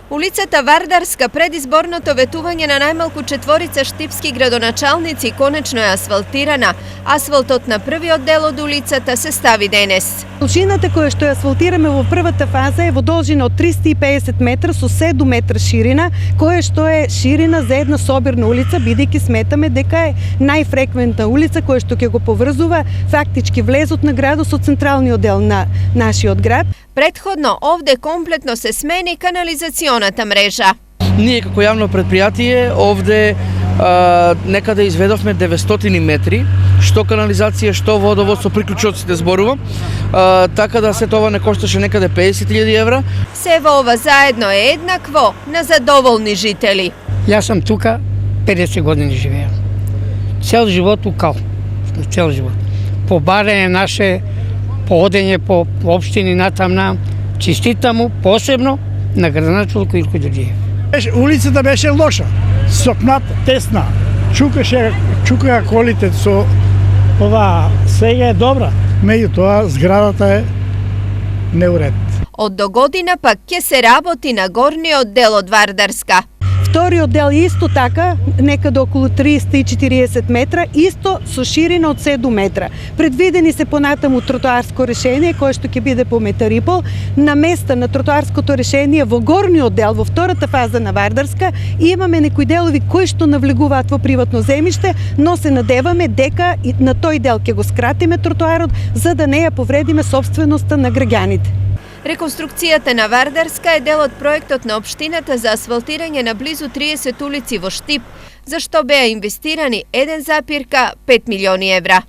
Улицата Вардарска пред изборното ветување на најмалку 4 штипски градоначалници конечно е асфалтирана. Асфалтот на првиот дел од улицата се стави денес. Должината која што ја асфалтираме во првата фаза е во должина од 350 метра со 7 метра ширина, која што е ширина за една собирна улица, бидејќи сметаме дека е најфреквентна улица која што ќе го поврзува фактички влезот на градот со централниот дел на нашиот град. Предходно овде комплетно се смени канализационата мрежа. Ние како јавно предпријатие овде некаде изведовме 900 метри, што канализација, што водовод со приклучоците зборува, така да се това не кошташе некаде 50.000 евра. Сево ова заедно е еднакво на задоволни жители. Јас сам тука 50 години живеам. Цел живот у Кал. Цел живот. По барење наше, по одење по општини натамна, честитам му посебно на градоначалник Илко Ѓорѓиев. Улицата беше лоша, сопната, тесна, чукаја колите со ова, сега е добра, меѓутоа зградата е неуред. Од до година пак ќе се работи на горниот дел од Вардарска. Вториот дел исто така, некаде околу 340 метра, исто со ширина од 7 метра. Предвидени се понатаму тротоарско решение, кое што ќе биде по метар и пол. На места на тротоарското решение во горниот дел, во втората фаза на Вардарска, имаме некои делови кои што навлегуваат во приватно земјиште, но се надеваме дека и на тој дел ќе го скратиме тротоарот, за да не ја повредиме собственоста на граѓаните. Реконструкцијата на Вардарска е дел од проектот на општината за асфалтирање на близу 30 улици во Штип, за што беа инвестирани 1,5 милиони евра.